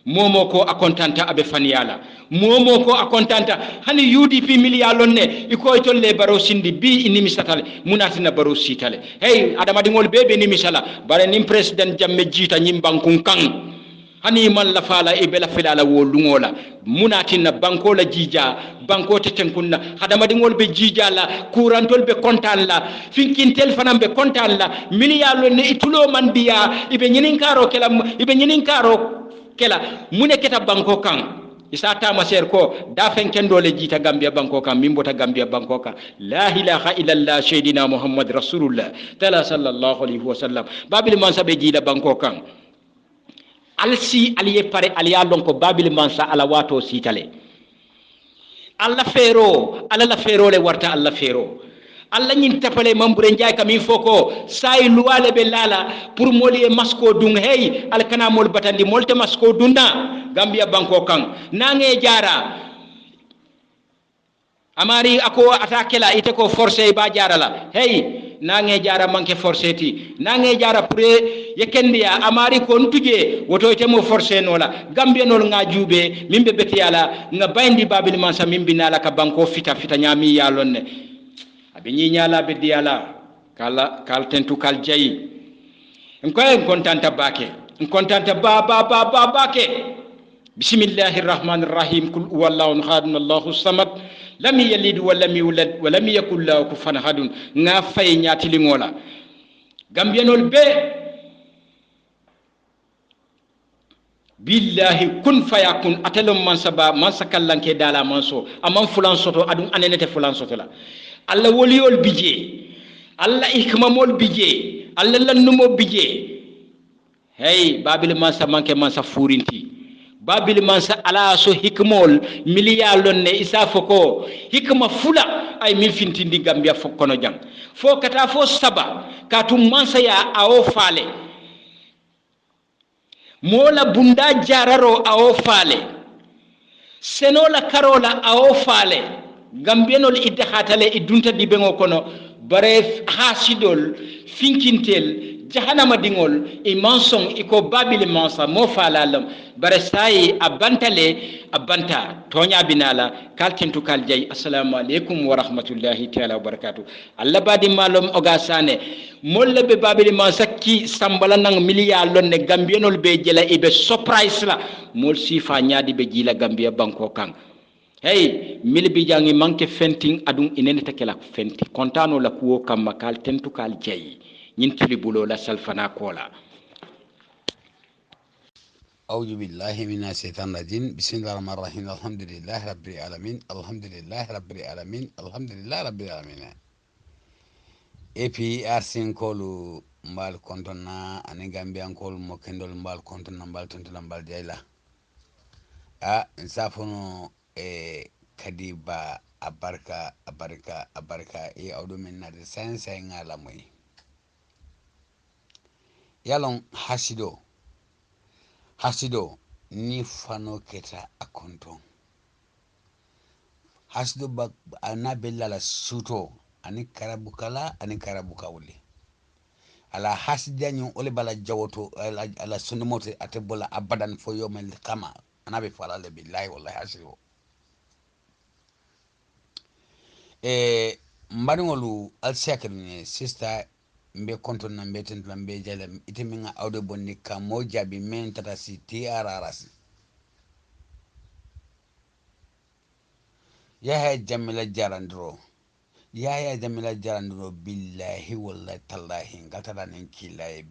momo ko akontanta abe faniyala momo ko akontanta hani UDP miliyalonne iko tolle baro sindi bi inimi satale munatina baro sitale hey adama dingol bebe ni misala bare nim president jamme jita nyimbankun kan hani man la fala e bela filala wo lungola munatina banko la jija banko tetenkunna adama dingol be jija la kurantol be kontan la finkintel fanam be kontan la miliyalonne itulo man biya ibe nyinin karo kela mune keta banko kan isa tama ser ko da fen kendo le jita Gambia banko kan mimbota Gambia banko kan la ilaha illallah sayyidina Muhammad rasulullah tala sallallahu alaihi wasallam babil man sabe jida banko kan alsi aliye pare aliya lon ko babil man sa ala wato sitale alla fero ala la fero le warta alla fero alla nyin tapale mambure njaay kam il faut ko say luwale be lala pour moli e masko dung hey al kana mol batandi molte masko dunna Gambia banko kan nange jara amari ako atakela ite ko forcé ba jara la hey nange jara manke forcé ti nange jara pour yekendiya amari ko ntuje woto ite mo forcé nola Gambia nol nga jube mimbe betiyala nga bayndi babil man sa mimbi nala ka banko fita nyami ya lonne abe nyala be diala kal tentu kal jayi en kontanta bake en kontanta ba bake bismillahir rahmanir rahim kul huwallahu ahad allahu samad lam yalid wa lam yulad wa lam yakul lahu kufuwan ahad nga fay ñaati lingola gambianol be billahi kun fayakun atelom man sakallanke dala manso amman fulan soto adun anenete fulan soto la alla woliyol bije alla ikmamol bije alla lannumo bije hey babil mansa manke mansa furinti babil mansa ala so hikmol miliyalon ne isa foko hikma fula ay min fintindi gambia fokkono jang fo kata fo saba katum mansa ya awo fale mola bunda jararo awo fale senola karola awo fale gambienol idde hatale idunta dibengo kono bare hasidol finkintel jahanama dingol e mensong iko babile mensa mo falalam bare sai abanta tonya binala kaltentu kaljay assalamu alaikum wa rahmatullahi ta'ala wa barakatuh alla badi malum ogasane molle be babile mensa ki sambala nang miliya lonne gambienol be jela ibe surprise la mol sifa nyaadi be jila gambia banko kan hey milbi jangi manke fenting adun inene takela fenti kontano la kuwo kam makal tentu kal jay ñin tili bulo la salfana kola أعوذ بالله من الشيطان الرجيم بسم الله الرحمن الرحيم الحمد لله رب العالمين الحمد لله رب العالمين الحمد لله رب العالمين epi arsin kolu mbal kontona ani gambian kolu mo kendol mbal kontona mbal tontona mbal jayla a safono kadiba abarka e awdo min na de sense ngala moy yalon hasido ni fano keta akonton hasido ba anabella la suto ani karabukala ani karabukawuli ala hasida nyon ole bala jawoto ala sunmote atebola abadan fo yomel kama anabe fala le billahi wallahi hasido mbaringolu al secret sister mbe konton na mbe tentu mbe jale itiminga awde bonni ka mo jabi men tata si tiararasi yahya jamila jarandro billahi wallahi tallahi ngatala nen kilaye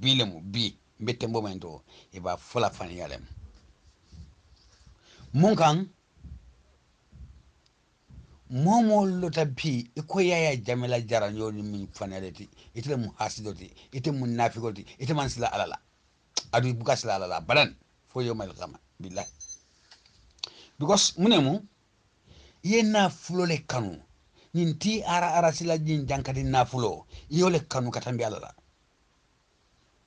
bilemu bi mbete momento e ba fola fan yalem munkan momo lota bi ko yaya jamila jaran yoni min fanaleti itele mu hasidoti ite mu nafikoti ite man sila alala adu bukasla alala balan fo yomal kama billahi because munemu yena fulo le kanu ninti ara sila jin jankati na fulo yole kanu katambi alala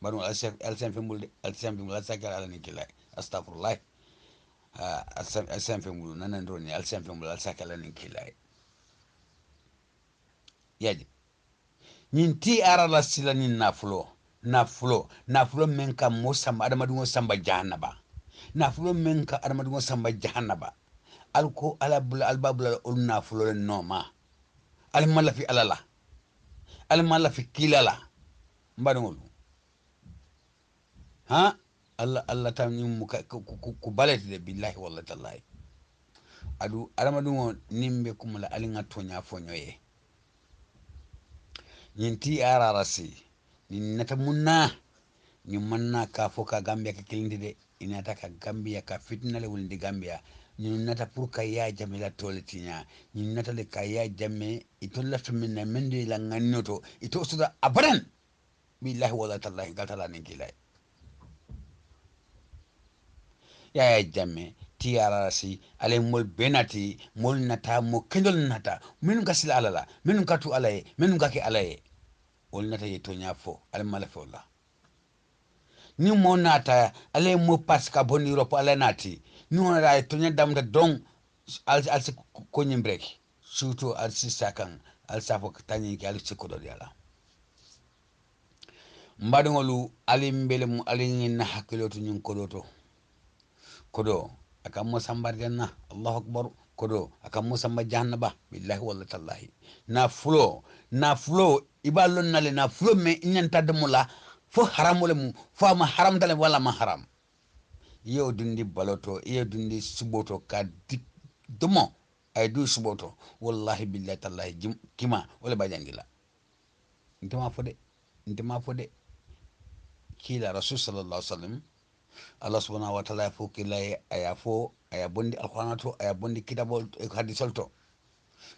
banu alsem fimulde sakala ala nikilay astaghfirullah alsem fimul nanan roni alsem fimul alsakala nikilay yaji ninti ara la sila ni nafulo men ka mosamba adamadu samba jahannaba nafulo men ka adamadu samba jahannaba alko albabula ulna fulo noma almalafi alala almalafi kilala mbadongol ha Allah tamni ku balete de billahi wallahi tallahi adu adamadu nimbe kumula alinga tonya fonyoye nyinti ararasi ni nata munna ni manna ka foka gambia ka kilindi de inata ka gambia ka fitna le wulindi gambia ni nata pour ka ya jamila toletinya ni nata le ka ya jamme itolla tuminna mende la ngannoto ito suda abadan billahi wala tallahi gatala ni kilay ya jamme ti ararasi ale mol benati mol nata mo kendol nata minun kasila alala minun katu alaye minun kake alaye wol nata ye tonya fo ale mala fo la ni mo nata ale mo paska boni ropo ale nati ni on ra tonya damda don al ko nyimbrek surtout al sisakan al safo tanyi ki al sikodo yala mbadongolu ali mbele mu ali nyina hakilotu nyun kodo akammo sambar janna allahu akbar kodo akammo samba jahannaba billahi wallahi tallahi na fulo iballon nale na fulo me nyanta demula fo haram wala mu fo ma haram tale wala ma haram yo dundi baloto yo dundi suboto ka dik domo ay du suboto wallahi billahi tallahi kima wala ba jangila ntama fode kila rasul sallallahu alaihi wasallam Allah subhanahu wa ta'ala fo kila aya bondi alqur'anato aya bondi kitabol hadisol to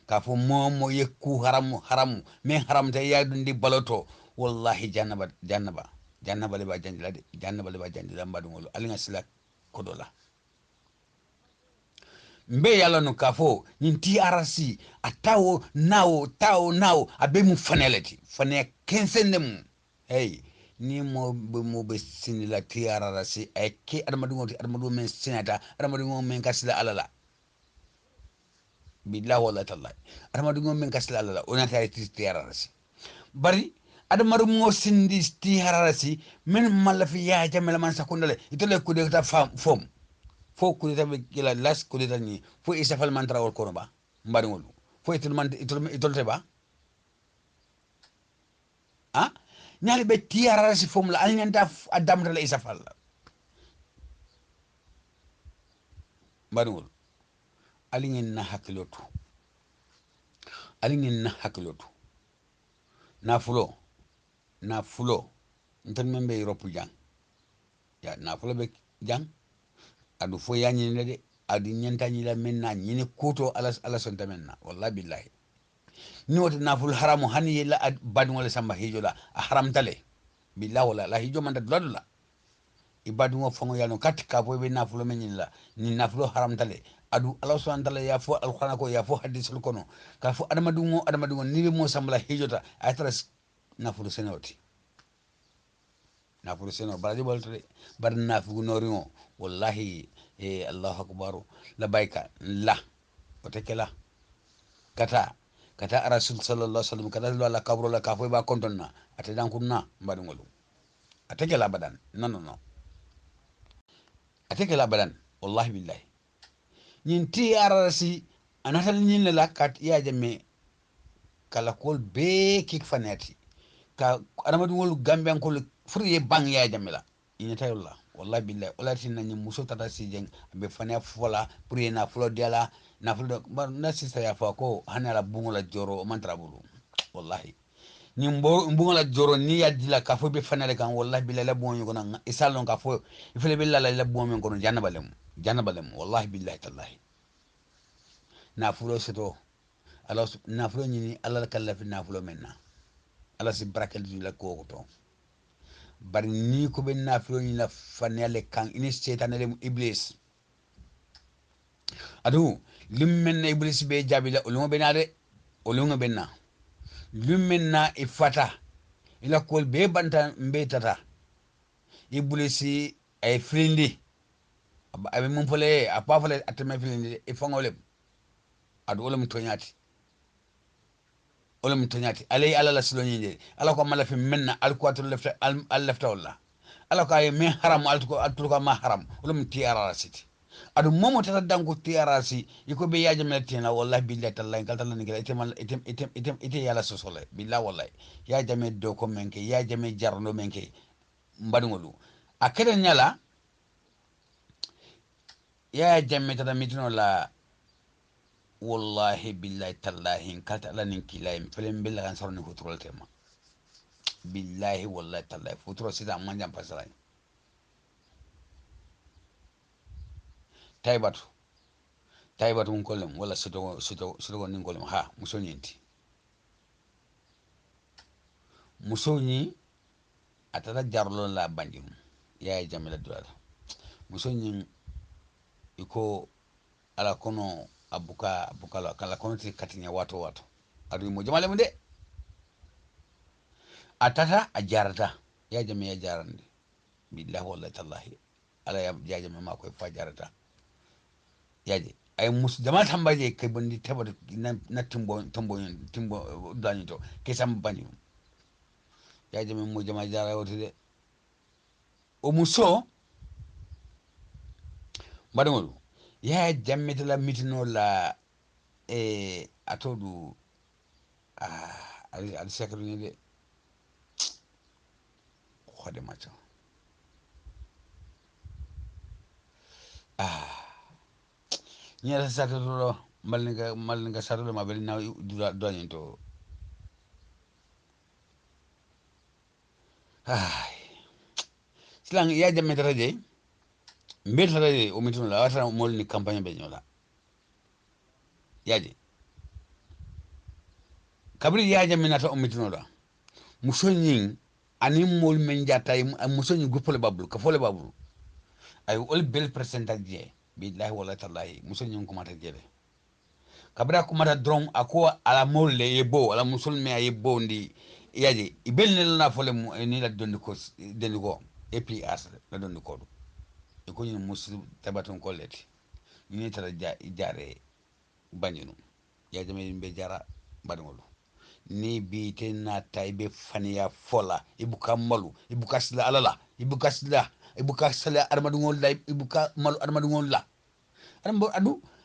ka fo momo yekku haram men haram ta ya dundi baloto wallahi jannaba le ba jandila mbadungol alinga sila kodola mbe yala no ka fo nin TRC atawo nawo abe mu faneleti fane kensendem hey ni mo be sinila TRC ay ke adamadu men sinata adamadu men kasila alala billahi wala tallahi adamadu men kasila alala onata TRC bari adamadu mo sindi TRC men malafi ya jamela man sakundale itole kude ta fom fo kudeta be kila las kudeta ni fo isa fal mantra wol kono ba mbari ngol fo itol ba ha nyali be tiara si fom la alnyanta adam la isa fal mbari ngol alingen na hakilotu na fulo ntan membe ropu jang ya na fulo be jang adu fo ya nyine de adu nyanta nyila menna nyine kuto ala sonta menna wallahi billahi ni wata naful haramu hani yela badu wala samba hijo la haram tale billahi wala la hijo manda dula ibadu ngo fongo yano katika fo be nafulo menyin la ni nafulo haram tale adu ala subhanahu wa ta'ala ya fo alquran ko ya fo hadisul kono ka fo adamadu ngo ni be mo sambala hijota aytara nafulo senoti nafuru seno baraji boltode bar nafugu noringo wallahi allahu akbar labayka la otekela kata rasul sallallahu alaihi wasallam kata la kabro la kafo ba kontonna ate dan kunna mbadu ngolu atekela badan non atekela badan wallahi billahi nyin ti arasi anatal nyin la kat ya jamme kala kol be kik fanati ka adamadu ngolu gambian kol furiye bang ya jamila ina tayulla wallahi billahi wala tinna ni muso tata si jeng be fanya fola puriye na flo diala na flo na sista ya fa ko hanala bungola joro mantra bulu wallahi ni bungola joro ni yadila ka fo be fanale kan wallahi billahi la bonyo kono isalon ka fo ifele billahi la bonyo kono jannabalem wallahi billahi tallahi na flo seto ala na flo ni ala kallafi na flo menna ala si brakel la ko to bari ni ko be nafilo ni la fanele kan ini setanele iblis adu limmen na iblis be jabila ulungo benade ulungo benna limmen na ifata ila kol be banta mbe tata iblis ay frindi abe mum fole apa fole atme frindi e fangole adu olum tonyati alay ala la siloni de ala ko mala fi menna al ko atul lefta al lefta wala ala ko ay me haram al ko ma haram ulum tiara siti adu momo tata dango tiara si yiko be yaje metina wallahi billahi tallahi kal tan ngi ite yala sosole billahi wallahi ya jame do ko menke ya jame jarno menke mbadungolu akere nyala ya jame tata mitino la wallahi billahi tallahi kata ala nin kilay felen billa kan sarni futrol tema billahi wallahi tallahi futro sida manjam pasala taybatu un kolem wala sito nin kolem ha musoni atata jarlo la bandim ya jamila dulala musoni iko ala kono abuka la kala kono ti katinya wato adu mo jamale munde atata ajarata ya jame ya jarande billahi wallahi tallahi ala ya jame ma ko fa jarata yaje ay mus jama tambaje kay bondi tebata na timbo dani to ke sam bani ya jame mo jama jara wotude o muso madamolu ya jammete la mitino la atodu al sekru ni de khode macho nyara sato do malninga sato do mabel na do nyento silang ya jamme taraje mbel taraje o mitun la wata mol ni campagne be nyola yaje kabri ya jamme nata o mitun da musonyin ani mol men jata musonyin gupole babul ka fole babul ay ol bel percentage billahi wala tallahi musonyin kuma ta jele kabra kuma ta dron ako ala mol le yebo ala musulme ayebo ndi yaje ibel ne na fole ni la dondi ko dendi ko APS la dondi ko e ko ni muslim tabaton ko leti ni tara jare bañinu ya jame be jara badngolu ni bi tenna taybe faniya fola ibuka malu ibuka sila alala ibuka sila armadungol la ibuka malu armadungol la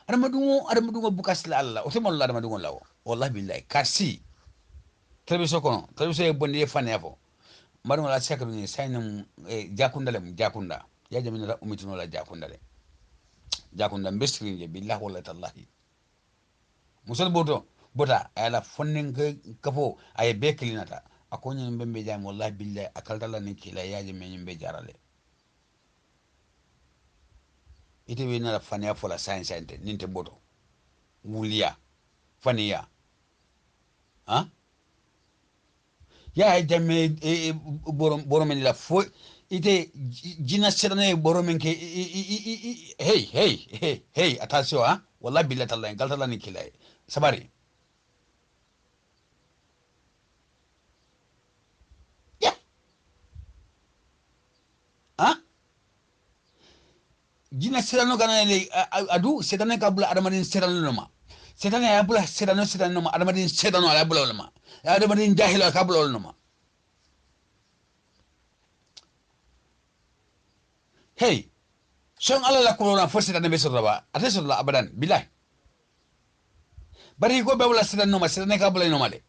armadungo buka sila alala o temol la armadungol la wallahi billahi kasi television kono television e bondi faniya fo madum la sekru ni saynam jakunda ya jame na umitino la jakunda mbestirinje billahi wallahi tallahi musol bota ayala fonnen kafo ay be kilinata akonyi mbembe jam wallahi billahi akaldala ni kila yaje men mbembe jarale ite we na fania fola science ente ninte boto wuliya fania ha ya jamme borom la fo ite jina sedane borom ke hey attention ha wallahi billahi tallahi kaldala ni kila sabari jina sedano kana le adu sedane kabula adamadin sedano noma sedane ya bula sedano noma adamadin sedano ala bula noma adamadin jahilo kabula noma hey son ala la kulona fo sedane be soraba atesor la abadan billahi bari ko be wala sedane kabula noma le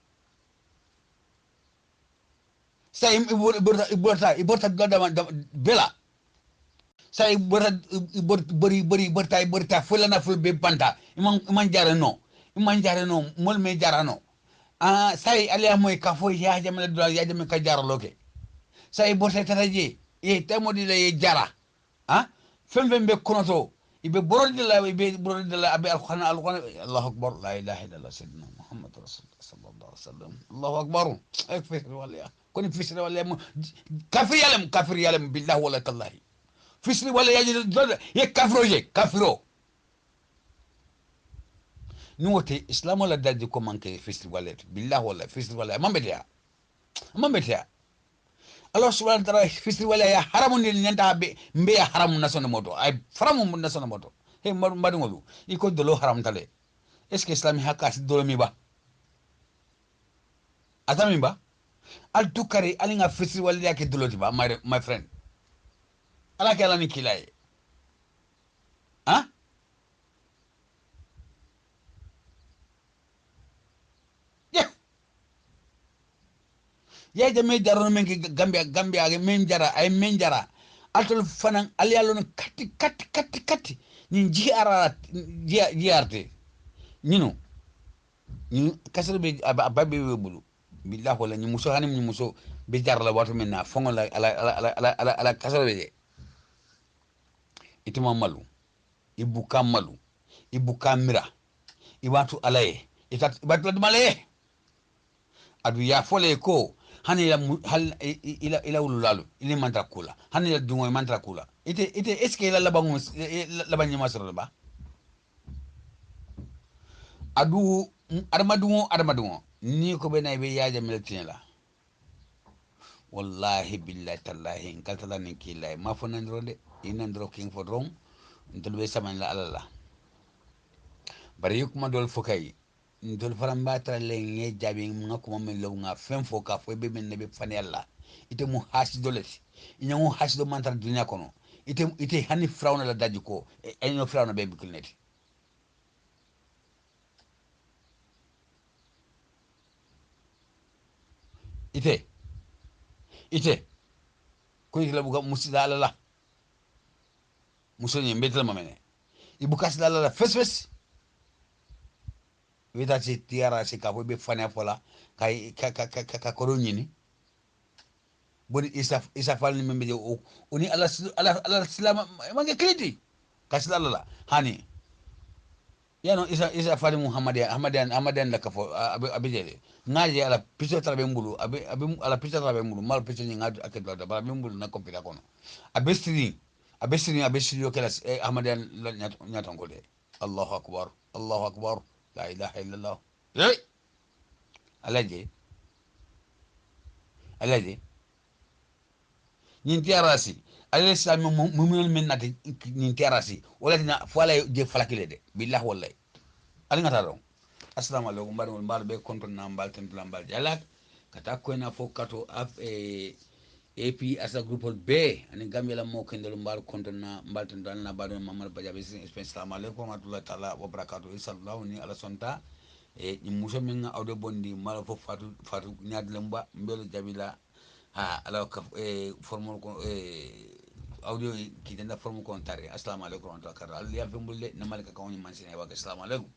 say iborta bela say borta fulana ful be banta iman jara no mol me jara no say aliya moy ka fo ya jamala do ya jam ka jara loke say borta taraje e tamodi la ye jara fem be konoto ibe borodi la abi alquran allahu akbar la ilaha illallah sayyidina muhammad rasulullah sallallahu alaihi wasallam allahu akbar akfir wala koni fisri wala kafir yalam billahi wala tallahi fisri wala yaji ye kafiro nuwote islam wala daddi ko manke fisri wala billahi wala fisri wala mambetia Allah subhanahu wa ta'ala fisri wala ya haramu ni nyanta be mbe ya haramu nasono moto ay faramu nasono moto he madungolu iko dolo haram tale est-ce que islam hakka dolo mi ba atami ba al tukari alinga fisri wala yake dolo tiba my friend ala ke ala ni kilay ya jame jaro men gambia men jara atol fanan aliyalon katti ni jiarte nino ni kasar be abbe we bulu billahi wala ni muso hanim ni muso be jar la wato men na fongo la ala kasar be itima malu ibuka mira iwatu alaye ibatu malaye adu ya fole ko hani ila ululalu ili mantra kula hani ila dungo mantra kula ite eske ila labanyi masro ba adu armadungo ni ko be nay be yaaja meltin la wallahi billahi tallahi kaltala nin kilay ma fo nandro de inandro king fo rom ndol be saman la alala bari yukuma dol fokay ndol faram batra le nge jabi ngakuma men law nga fen fo ka fo be men ne be fanella ite mu hasido leti inyango hasido mantar dunya kono ite hani frawna la daji ko enyo frawna be bikulneti ite ko la buka musida la muso ni mbetel mamene ibuka sila la fes wita ci tiara ci ka fo be fane fola kay ka ko nyini boni isa fal ni membe oni ala silama mange kriti kasila la hani yano isa fali muhammadian la kafo abijele ngaje ala piso trabe mbulu ala piso trabe mbulu mal piso ni ngadu akedo da ba mbulu na kompita kono abestini yo kala ahmadian la nyaton ko de allahu akbar la ilaha illallah hey alaje nyin tiarasi ale sa mumul min nati nyin tiarasi wala dina fala je falakile de billahi wallahi ali ngata don assalamu alaikum mbal be konton na mbal ten mbal jalak kata ko na fo kato af AP asa groupe B ani gamela mo kendel mbal konton na mbal ten dan na bado mamad bajabe sin assalamu alaikum wa rahmatullahi ta'ala wa barakatuh sallallahu ni ala sonta ni muso min awde bondi mal fo fatu nyaadle mba mbelo jabila ha ala ka formol ko audio ki tenda formu ko tare assalamu alaikum wa rahmatullahi ta'ala ali ya fembulde na malika kawni man sine wa assalamu alaikum